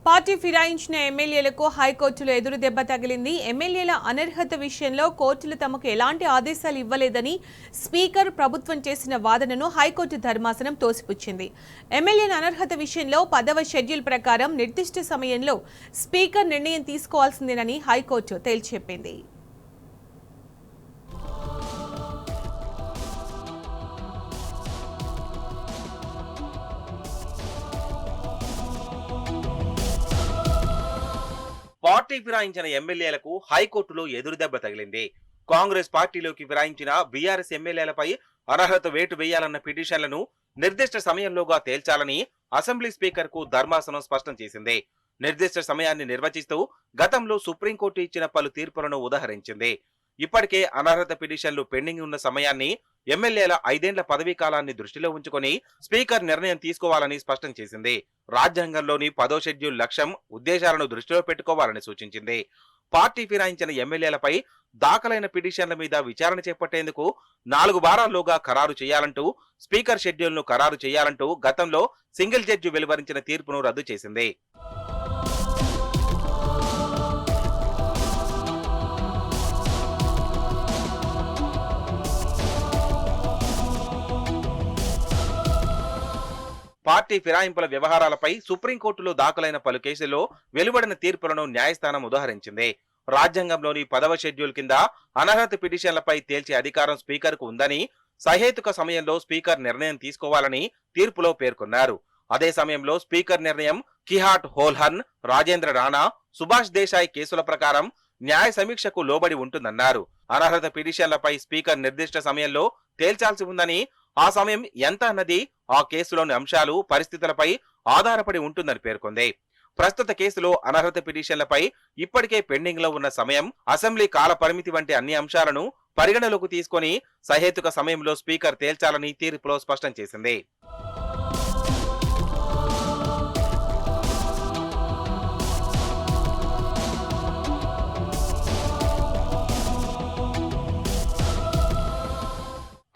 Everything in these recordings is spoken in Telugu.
పార్టీ ఫిరాయించిన ఎమ్మెల్యేలకు హైకోర్టులో ఎదురు దెబ్బ తగిలింది. ఎమ్మెల్యేల అనర్హత విషయంలో కోర్టులు తమకు ఎలాంటి ఆదేశాలు ఇవ్వలేదని స్పీకర్ ప్రభుత్వం చేసిన వాదనను హైకోర్టు ధర్మాసనం తోసిపుచ్చింది. ఎమ్మెల్యేల అనర్హత విషయంలో 10వ షెడ్యూల్ ప్రకారం నిర్దిష్ట సమయంలో స్పీకర్ నిర్ణయం తీసుకోవాల్సిందేనని హైకోర్టు తేల్చెప్పింది. పార్టీ ఫిరాయించిన ఎమ్మెల్యేలకు హైకోర్టులో ఎదురుదెబ్బ తగిలింది. కాంగ్రెస్ పార్టీలోకి ఫిరాయించిన బీఆర్ఎస్ ఎమ్మెల్యేలపై అనర్హత వేటు వేయాలన్న పిటిషన్లను నిర్దిష్ట సమయంలోగా తేల్చాలని అసెంబ్లీ స్పీకర్ కు ధర్మాసనం స్పష్టం చేసింది. నిర్దిష్ట సమయాన్ని నిర్వచిస్తూ గతంలో సుప్రీంకోర్టు ఇచ్చిన పలు తీర్పులను ఉదహరించింది. ఇప్పటికే అనర్హత పిటిషన్లు పెండింగ్ ఉన్న సమయాన్ని, ఎమ్మెల్యేల 5 ఏళ్ల పదవీ కాలాన్ని దృష్టిలో ఉంచుకొని స్పీకర్ నిర్ణయం తీసుకోవాలని స్పష్టం చేసింది. రాజ్యాంగంలోని 10వ షెడ్యూల్ లక్ష్యం, ఉద్దేశాలను దృష్టిలో పెట్టుకోవాలని సూచించింది. పార్టీ ఫిరాయించిన ఎమ్మెల్యేలపై దాఖలైన పిటిషన్ల మీద విచారణ చేపట్టేందుకు 4 వారాల్లోగా ఖరారు చేయాలంటూ, స్పీకర్ షెడ్యూల్ను ఖరారు చేయాలంటూ గతంలో సింగిల్ జడ్జి వెలువరించిన తీర్పును రద్దు చేసింది. పార్టీ ఫిరాయింపుల వ్యవహారాలపై సుప్రీంకోర్టులో దాఖలైన పలు కేసుల్లో వెలువడిన తీర్పులను న్యాయస్థానం ఉదహరించింది. రాజ్యాంగంలోని 10వ షెడ్యూల్ కింద అనర్హత పిటిషన్లపై తేల్చే అధికారం స్పీకర్ కు ఉందని, సహేతుక సమయంలో స్పీకర్ నిర్ణయం తీసుకోవాలని తీర్పులో పేర్కొన్నారు. అదే సమయంలో స్పీకర్ నిర్ణయం కిహాట్ హోల్హన్, రాజేంద్ర రాణా, సుభాష్ దేశాయ్ కేసుల ప్రకారం న్యాయ సమీక్షకు లోబడి ఉంటుందన్నారు. అనర్హత పిటిషన్లపై స్పీకర్ నిర్దిష్ట సమయంలో తేల్చాల్సి ఉందని, ఆ సమయం ఎంత అన్నది ఆ కేసులోని అంశాలు, పరిస్థితులపై ఆధారపడి ఉంటుందని పేర్కొంది. ప్రస్తుత కేసులో అనర్హత పిటిషన్లపై ఇప్పటికే పెండింగ్ లో ఉన్న సమయం, అసెంబ్లీ కాల పరిమితి వంటి అన్ని అంశాలను పరిగణలోకి తీసుకొని సహేతుక సమయంలో స్పీకర్ తేల్చాలని తీర్పులో స్పష్టం చేసింది.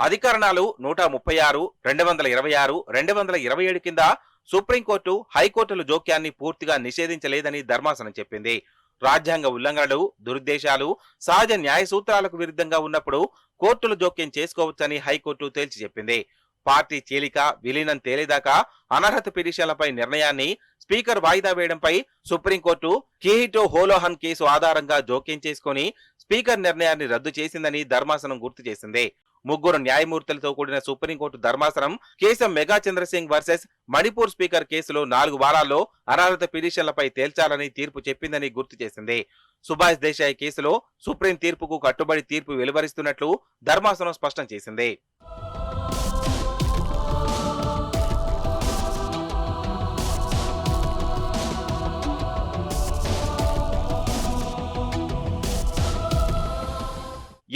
అధికరణాలు 136, 226, 227 కింద సుప్రీంకోర్టు, హైకోర్టుల జోక్యాన్ని పూర్తిగా నిషేధించలేదని ధర్మాసనం చెప్పింది. రాజ్యాంగ ఉల్లంఘనలు, దురుద్దేశాలు, సహజ న్యాయ సూత్రాలకు విరుద్ధంగా ఉన్నప్పుడు కోర్టులు జోక్యం చేసుకోవచ్చని హైకోర్టు తేల్చి చెప్పింది. పార్టీ చీలిక, విలీనం తేలేదాకా అనర్హత పిటిషన్లపై నిర్ణయాన్ని స్పీకర్ వాయిదా వేయడంపై సుప్రీంకోర్టు కిహిటో హోలోహన్ కేసు ఆధారంగా జోక్యం చేసుకుని స్పీకర్ నిర్ణయాన్ని రద్దు చేసిందని ధర్మాసనం గుర్తు చేసింది. 3 న్యాయమూర్తులతో కూడిన సుప్రీంకోర్టు ధర్మాసనం కేశం mega Chandrasingh versus Manipur speaker కేసులో 4 వారాల్లో అనర్హత పిటిషన్లపై తేల్చాలని తీర్పు చెప్పిందని గుర్తు చేసింది. సుభాష్ దేశాయ్ కేసులో సుప్రీం తీర్పుకు కట్టుబడి తీర్పు వెలువరిస్తున్నట్లు ధర్మాసనం స్పష్టం చేసింది.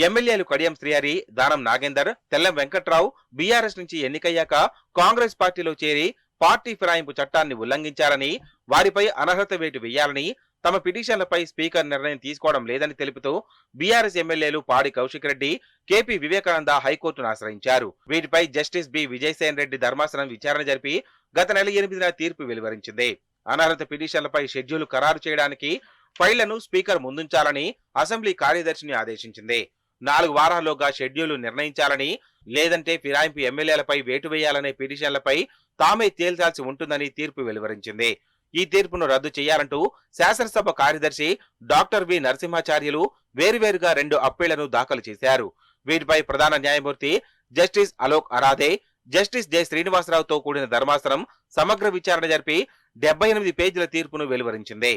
ఎమ్మెల్యేలు కడియం శ్రీహరి, దానం నాగేందర్, తెల్లం వెంకట్రావు బీఆర్ఎస్ నుంచి ఎన్నికయ్యాక కాంగ్రెస్ పార్టీలో చేరి పార్టీ ఫిరాయింపు చట్టాన్ని ఉల్లంఘించారని, వారిపై అనర్హత వేటు వేయాలని, తమ పిటిషన్లపై స్పీకర్ నిర్ణయం తీసుకోవడం లేదని తెలుపుతూ బీఆర్ఎస్ ఎమ్మెల్యేలు పాడి కౌశిక్ రెడ్డి, కేపీ వివేకానంద హైకోర్టును ఆశ్రయించారు. వీటిపై జస్టిస్ బి విజయసేన్ రెడ్డి ధర్మాసనం విచారణ జరిపి గత నెల 8న తీర్పు వెలువరించింది. అనర్హత పిటిషన్లపై షెడ్యూల్ ఖరారు చేయడానికి ఫైళ్లను స్పీకర్ ముందుంచాలని అసెంబ్లీ కార్యదర్శిని ఆదేశించింది. 4 వారాల్లోగా షెడ్యూల్ నిర్ణయించాలని, లేదంటే ఫిరాయింపు ఎమ్మెల్యేలపై వేటు వేయాలనే పిటిషన్లపై తామే తేల్చాల్సి ఉంటుందని తీర్పు వెలువరించింది. ఈ తీర్పును రద్దు చేయాలంటూ శాసనసభ కార్యదర్శి డాక్టర్ వి నరసింహాచార్యులు వేరువేరుగా 2 అప్పీళ్లను దాఖలు చేశారు. వీటిపై ప్రధాన న్యాయమూర్తి justice Alok Aradhe, justice J శ్రీనివాసరావుతో కూడిన ధర్మాసనం సమగ్ర విచారణ జరిపి 78 పేజీల తీర్పును వెలువరించింది.